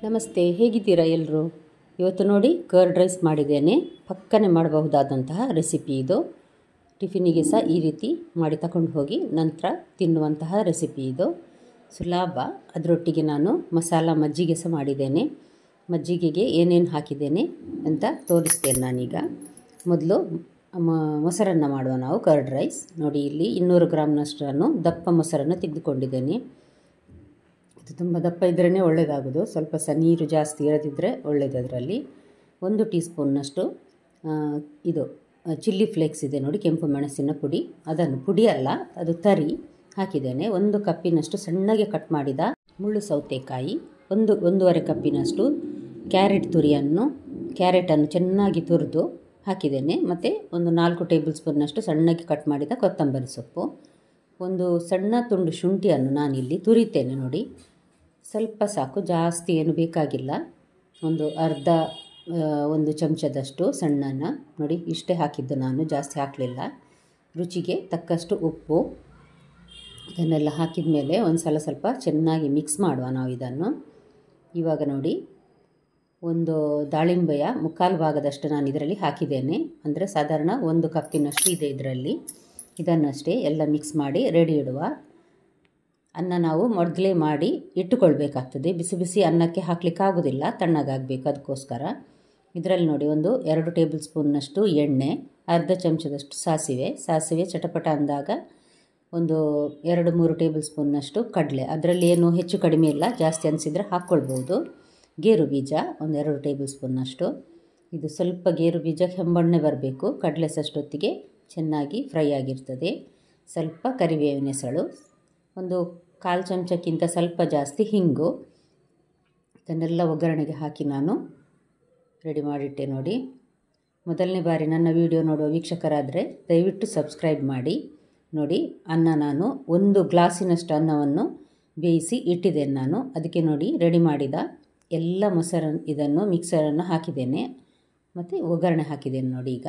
ನಮಸ್ತೆ, ಹೇಗಿದ್ದೀರಾ ಎಲ್ಲರೂ? ಇವತ್ತು ನೋಡಿ ಕರ್ಡ್ ರೈಸ್ ಮಾಡಿದ್ದೇನೆ. ಪಕ್ಕನೆ ಮಾಡಬಹುದಾದಂತಹ ರೆಸಿಪಿ ಇದು. ಟಿಫಿನಿಗೆ ಸಹ ಈ ರೀತಿ ಮಾಡಿ ತಗೊಂಡು ಹೋಗಿ ನಂತರ ತಿನ್ನುವಂತಹ ರೆಸಿಪಿ ಇದು. ಸುಲಭ. ಅದರೊಟ್ಟಿಗೆ ನಾನು ಮಸಾಲ ಮಜ್ಜಿಗೆ ಸಹ ಮಾಡಿದ್ದೇನೆ. ಮಜ್ಜಿಗೆಗೆ ಏನೇನು ಹಾಕಿದ್ದೇನೆ ಅಂತ ತೋರಿಸ್ತೇನೆ ನಾನೀಗ. ಮೊದಲು ಮೊಸರನ್ನು ಮಾಡುವ ನಾವು ಕರ್ಡ್ ರೈಸ್. ನೋಡಿ, ಇಲ್ಲಿ 200 ಗ್ರಾಮ್ನಷ್ಟು ನಾನು ದಪ್ಪ ಮೊಸರನ್ನು ತೆಗೆದುಕೊಂಡಿದ್ದೇನೆ. ಇದು ತುಂಬ ದಪ್ಪ ಇದ್ರೇ ಒಳ್ಳೆಯದಾಗೋದು. ಸ್ವಲ್ಪ ಸಹ ನೀರು ಜಾಸ್ತಿ ಇರದಿದ್ದರೆ ಒಳ್ಳೆಯದು. ಅದರಲ್ಲಿ 1 ಟೀ ಸ್ಪೂನ್ನಷ್ಟು ಇದು ಚಿಲ್ಲಿ ಫ್ಲೇಕ್ಸ್ ಇದೆ ನೋಡಿ, ಕೆಂಪು ಮೆಣಸಿನ ಪುಡಿ. ಅದನ್ನು ಪುಡಿ ಅಲ್ಲ, ಅದು ತರಿ ಹಾಕಿದ್ದೇನೆ. 1 ಕಪ್ಪಿನಷ್ಟು ಸಣ್ಣಗೆ ಕಟ್ ಮಾಡಿದ ಮುಳ್ಳು ಸೌತೆಕಾಯಿ, 1.5 ಕಪ್ಪಿನಷ್ಟು ಕ್ಯಾರೆಟನ್ನು ಚೆನ್ನಾಗಿ ತುರಿದು ಹಾಕಿದ್ದೇನೆ. ಮತ್ತು 4 ಟೇಬಲ್ ಸ್ಪೂನ್ನಷ್ಟು ಸಣ್ಣಗೆ ಕಟ್ ಮಾಡಿದ ಕೊತ್ತಂಬರಿ ಸೊಪ್ಪು, 1 ಸಣ್ಣ ತುಂಡು ಶುಂಠಿಯನ್ನು ನಾನಿಲ್ಲಿ ತುರಿತೇನೆ ನೋಡಿ. ಸ್ವಲ್ಪ ಸಾಕು, ಜಾಸ್ತಿ ಏನು ಬೇಕಾಗಿಲ್ಲ. ಅರ್ಧ 1 ಚಮಚದಷ್ಟು ಸಣ್ಣನ ನೋಡಿ, ಇಷ್ಟೇ ಹಾಕಿದ್ದು ನಾನು, ಜಾಸ್ತಿ ಹಾಕಲಿಲ್ಲ. ರುಚಿಗೆ ತಕ್ಕಷ್ಟು ಉಪ್ಪು. ಇದನ್ನೆಲ್ಲ ಹಾಕಿದ ಮೇಲೆ ಸ್ವಲ್ಪ ಚೆನ್ನಾಗಿ ಮಿಕ್ಸ್ ಮಾಡುವ ನಾವು ಇದನ್ನು. ಇವಾಗ ನೋಡಿ, 1 ದಾಳಿಂಬೆಯ 3/4 ಭಾಗದಷ್ಟು ನಾನು ಇದರಲ್ಲಿ ಹಾಕಿದ್ದೇನೆ. ಅಂದರೆ ಸಾಧಾರಣ 1 ಕಪ್ಪಿನಷ್ಟು ಇದೆ ಇದರಲ್ಲಿ. ಇದನ್ನಷ್ಟೇ ಎಲ್ಲ ಮಿಕ್ಸ್ ಮಾಡಿ ರೆಡಿ ಇಡುವ. ಅನ್ನ ನಾವು ಮೊದಲೇ ಮಾಡಿ ಇಟ್ಟುಕೊಳ್ಬೇಕಾಗ್ತದೆ. ಬಿಸಿ ಬಿಸಿ ಅನ್ನಕ್ಕೆ ಹಾಕಲಿಕ್ಕಾಗೋದಿಲ್ಲ, ತಣ್ಣಗಾಗಬೇಕು. ಅದಕ್ಕೋಸ್ಕರ ಇದರಲ್ಲಿ ನೋಡಿ 2 ಟೇಬಲ್ ಸ್ಪೂನ್ನಷ್ಟು ಎಣ್ಣೆ, ಅರ್ಧ ಚಮಚದಷ್ಟು ಸಾಸಿವೆ ಚಟಪಟ ಅಂದಾಗ 2-3 ಟೇಬಲ್ ಸ್ಪೂನ್ನಷ್ಟು ಕಡಲೆ. ಅದರಲ್ಲಿ ಏನು ಹೆಚ್ಚು ಕಡಿಮೆ ಇಲ್ಲ, ಜಾಸ್ತಿ ಅನಿಸಿದರೆ ಹಾಕ್ಕೊಳ್ಬೋದು. ಗೇರು ಬೀಜ 2 ಟೇಬಲ್ ಸ್ಪೂನ್ನಷ್ಟು. ಇದು ಸ್ವಲ್ಪ ಗೇರು ಬೀಜ ಕೆಂಬಣ್ಣೆ ಬರಬೇಕು. ಕಡಲೆ ಸಷ್ಟೊತ್ತಿಗೆ ಚೆನ್ನಾಗಿ ಫ್ರೈ ಆಗಿರ್ತದೆ. ಸ್ವಲ್ಪ ಕರಿಬೇವಿನ ಹೆಸಳು, 1/4 ಚಮಚಕ್ಕಿಂತ ಸ್ವಲ್ಪ ಜಾಸ್ತಿ ಹಿಂಗು. ಇದನ್ನೆಲ್ಲ ಒಗ್ಗರಣೆಗೆ ಹಾಕಿ ನಾನು ರೆಡಿ ಮಾಡಿಟ್ಟೆ ನೋಡಿ. ಮೊದಲನೇ ಬಾರಿ ನನ್ನ ವಿಡಿಯೋ ನೋಡುವ ವೀಕ್ಷಕರಾದರೆ ದಯವಿಟ್ಟು ಸಬ್ಸ್ಕ್ರೈಬ್ ಮಾಡಿ. ನೋಡಿ, ಅನ್ನ ನಾನು 1 ಗ್ಲಾಸಿನಷ್ಟು ಅನ್ನವನ್ನು ಬೇಯಿಸಿ ಇಟ್ಟಿದ್ದೇನೆ ನಾನು. ಅದಕ್ಕೆ ನೋಡಿ ರೆಡಿ ಮಾಡಿದ ಎಲ್ಲ ಇದನ್ನು ಮಿಕ್ಸರನ್ನು ಹಾಕಿದ್ದೇನೆ ಮತ್ತು ಒಗ್ಗರಣೆ ಹಾಕಿದ್ದೇನೆ ನೋಡಿ. ಈಗ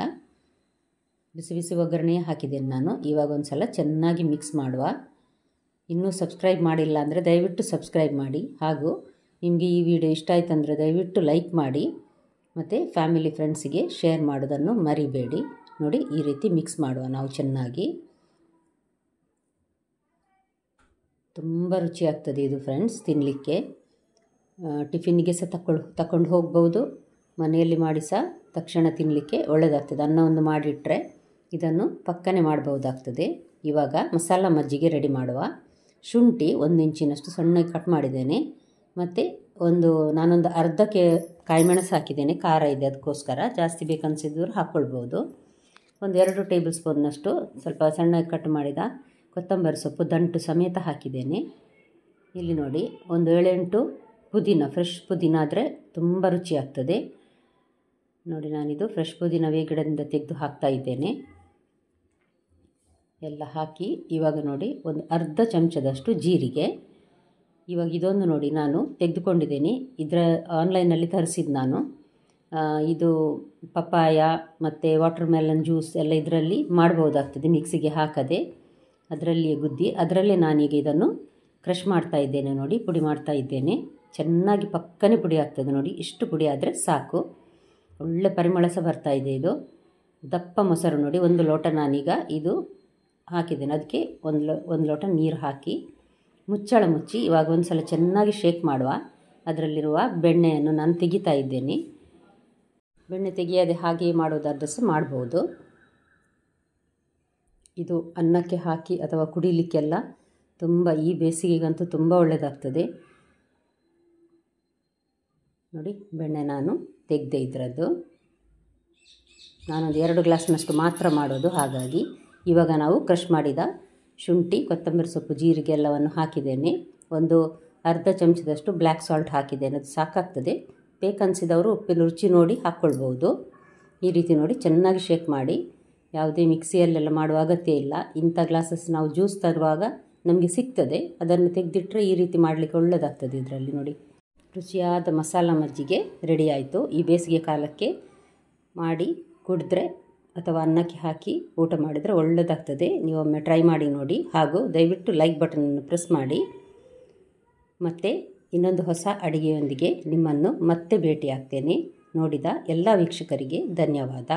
ಬಿಸಿ ಬಿಸಿ ಒಗ್ಗರಣೆ ಹಾಕಿದ್ದೇನೆ ನಾನು. ಇವಾಗ ಸಲ ಚೆನ್ನಾಗಿ ಮಿಕ್ಸ್ ಮಾಡುವ. ಇನ್ನೂ ಸಬ್ಸ್ಕ್ರೈಬ್ ಮಾಡಿಲ್ಲ ಅಂದರೆ ದಯವಿಟ್ಟು ಸಬ್ಸ್ಕ್ರೈಬ್ ಮಾಡಿ. ಹಾಗೂ ನಿಮಗೆ ಈ ವಿಡಿಯೋ ಇಷ್ಟ ಆಯ್ತಂದರೆ ದಯವಿಟ್ಟು ಲೈಕ್ ಮಾಡಿ ಮತ್ತು ಫ್ಯಾಮಿಲಿ ಫ್ರೆಂಡ್ಸಿಗೆ ಶೇರ್ ಮಾಡೋದನ್ನು ಮರಿಬೇಡಿ. ನೋಡಿ, ಈ ರೀತಿ ಮಿಕ್ಸ್ ಮಾಡುವ ನಾವು ಚೆನ್ನಾಗಿ. ತುಂಬ ರುಚಿಯಾಗ್ತದೆ ಇದು ಫ್ರೆಂಡ್ಸ್ ತಿನ್ನಲಿಕ್ಕೆ. ಟಿಫಿನ್ಗೆ ಸಹ ತಗೊಂಡು ಹೋಗ್ಬೋದು. ಮನೆಯಲ್ಲಿ ಮಾಡಿ ಸಹ ತಕ್ಷಣ ತಿನ್ನಲಿಕ್ಕೆ ಒಳ್ಳೆಯದಾಗ್ತದೆ. ಅನ್ನ ಮಾಡಿಟ್ರೆ ಇದನ್ನು ಪಕ್ಕನೆ ಮಾಡಬಹುದಾಗ್ತದೆ. ಇವಾಗ ಮಸಾಲ ಮಜ್ಜಿಗೆ ರೆಡಿ ಮಾಡುವ. ಶುಂಠಿ 1 ಇಂಚಿನಷ್ಟು ಸಣ್ಣಗೆ ಕಟ್ ಮಾಡಿದ್ದೇನೆ. ಮತ್ತು ನಾನೊಂದು ಅರ್ಧಕ್ಕೆ ಕಾಯಿಮೆಣಸು ಹಾಕಿದ್ದೇನೆ. ಖಾರ ಇದೆ ಅದಕ್ಕೋಸ್ಕರ, ಜಾಸ್ತಿ ಬೇಕನ್ಸಿದ್ರು ಹಾಕ್ಕೊಳ್ಬೋದು. 2 ಟೇಬಲ್ ಸ್ಪೂನ್ನಷ್ಟು ಸ್ವಲ್ಪ ಸಣ್ಣಗೆ ಕಟ್ ಮಾಡಿದ ಕೊತ್ತಂಬರಿ ಸೊಪ್ಪು ದಂಟು ಸಮೇತ ಹಾಕಿದ್ದೇನೆ. ಇಲ್ಲಿ ನೋಡಿ, 7-8 ಪುದೀನ, ಫ್ರೆಶ್ ಪುದೀನ ಆದರೆ ತುಂಬ ರುಚಿಯಾಗ್ತದೆ ನೋಡಿ. ನಾನಿದು ಫ್ರೆಶ್ ಪುದೀನವೇ ಗಿಡದಿಂದ ತೆಗೆದು ಹಾಕ್ತಾ ಇದ್ದೇನೆ. ಎಲ್ಲ ಹಾಕಿ ಇವಾಗ ನೋಡಿ ಅರ್ಧ ಚಮಚದಷ್ಟು ಜೀರಿಗೆ. ಇವಾಗ ಇದೊಂದು ನೋಡಿ ನಾನು ತೆಗೆದುಕೊಂಡಿದ್ದೇನೆ, ಆನ್ಲೈನಲ್ಲಿ ತರಿಸಿದ್ದು ನಾನು. ಇದು ಪಪ್ಪಾಯ ಮತ್ತು ವಾಟರ್ ಮೆಲನ್ ಜ್ಯೂಸ್ ಎಲ್ಲ ಇದರಲ್ಲಿ ಮಾಡ್ಬೋದಾಗ್ತದೆ, ಮಿಕ್ಸಿಗೆ ಹಾಕದೆ ಅದರಲ್ಲಿಯೇ ಗುದ್ದಿ. ಅದರಲ್ಲೇ ನಾನೀಗ ಇದನ್ನು ಕ್ರಷ್ ಮಾಡ್ತಾ ಇದ್ದೇನೆ ನೋಡಿ, ಪುಡಿ ಮಾಡ್ತಾ ಇದ್ದೇನೆ. ಚೆನ್ನಾಗಿ ಪಕ್ಕನೆ ಪುಡಿ ಆಗ್ತದೆ ನೋಡಿ. ಇಷ್ಟು ಪುಡಿ ಆದರೆ ಸಾಕು. ಒಳ್ಳೆ ಪರಿಮಳ ಸಹ ಬರ್ತಾ ಇದೆ. ಇದು ದಪ್ಪ ಮೊಸರು ನೋಡಿ, 1 ಲೋಟ ನಾನೀಗ ಇದು ಹಾಕಿದ್ದೇನೆ. ಅದಕ್ಕೆ 1 ಲೋಟ ನೀರು ಹಾಕಿ ಮುಚ್ಚಳ ಮುಚ್ಚಿ ಇವಾಗ ಸಲ ಚೆನ್ನಾಗಿ ಶೇಕ್ ಮಾಡುವ. ಅದರಲ್ಲಿರುವ ಬೆಣ್ಣೆಯನ್ನು ನಾನು ತೆಗಿತಾ ಇದ್ದೇನೆ. ಬೆಣ್ಣೆ ತೆಗಿಯದೆ ಹಾಗೆಯೇ ಮಾಡೋದಾದ್ರೆ ಸಹ ಮಾಡ್ಬೋದು. ಇದು ಅನ್ನಕ್ಕೆ ಹಾಕಿ ಅಥವಾ ಕುಡಿಲಿಕ್ಕೆಲ್ಲ ತುಂಬ, ಈ ಬೇಸಿಗೆಗಂತೂ ತುಂಬ ಒಳ್ಳೆಯದಾಗ್ತದೆ ನೋಡಿ. ಬೆಣ್ಣೆ ನಾನು ತೆಗೆದೆ ಇದರದ್ದು. ನಾನೊಂದು 2 ಗ್ಲಾಸ್ನಷ್ಟು ಮಾತ್ರ ಮಾಡೋದು, ಹಾಗಾಗಿ. ಇವಾಗ ನಾವು ಕ್ರಷ್ ಮಾಡಿದ ಶುಂಠಿ, ಕೊತ್ತಂಬರಿ ಸೊಪ್ಪು, ಜೀರಿಗೆ ಎಲ್ಲವನ್ನು ಹಾಕಿದ್ದೇನೆ. ಅರ್ಧ ಚಮಚದಷ್ಟು ಬ್ಲ್ಯಾಕ್ ಸಾಲ್ಟ್ ಹಾಕಿದ್ದೇನೆ. ಅದು ಸಾಕಾಗ್ತದೆ. ಬೇಕನ್ನಿಸಿದವರು ಉಪ್ಪಿನ ರುಚಿ ನೋಡಿ ಹಾಕ್ಕೊಳ್ಬೋದು. ಈ ರೀತಿ ನೋಡಿ ಚೆನ್ನಾಗಿ ಶೇಕ್ ಮಾಡಿ. ಯಾವುದೇ ಮಿಕ್ಸಿಯಲ್ಲೆಲ್ಲ ಮಾಡುವ ಅಗತ್ಯ ಇಲ್ಲ. ಇಂಥ ಗ್ಲಾಸಸ್ ನಾವು ಜ್ಯೂಸ್ ತರುವಾಗ ನಮಗೆ ಸಿಗ್ತದೆ, ಅದನ್ನು ತೆಗೆದಿಟ್ಟರೆ ಈ ರೀತಿ ಮಾಡಲಿಕ್ಕೆ ಒಳ್ಳೆಯದಾಗ್ತದೆ. ಇದರಲ್ಲಿ ನೋಡಿ ರುಚಿಯಾದ ಮಸಾಲ ಮಜ್ಜಿಗೆ ರೆಡಿ ಆಯಿತು. ಈ ಬೇಸಿಗೆ ಕಾಲಕ್ಕೆ ಮಾಡಿ ಕುಡಿದ್ರೆ ಅಥವಾ ಅನ್ನಕ್ಕೆ ಹಾಕಿ ಊಟ ಮಾಡಿದರೆ ಒಳ್ಳೆಯದಾಗ್ತದೆ. ನೀವೊಮ್ಮೆ ಟ್ರೈ ಮಾಡಿ ನೋಡಿ. ಹಾಗೂ ದಯವಿಟ್ಟು ಲೈಕ್ ಬಟನನ್ನು ಪ್ರೆಸ್ ಮಾಡಿ. ಮತ್ತು ಇನ್ನೊಂದು ಹೊಸ ಅಡುಗೆಯೊಂದಿಗೆ ನಿಮ್ಮನ್ನು ಮತ್ತೆ ಭೇಟಿಯಾಗ್ತೇನೆ. ನೋಡಿದ ಎಲ್ಲ ವೀಕ್ಷಕರಿಗೆ ಧನ್ಯವಾದ.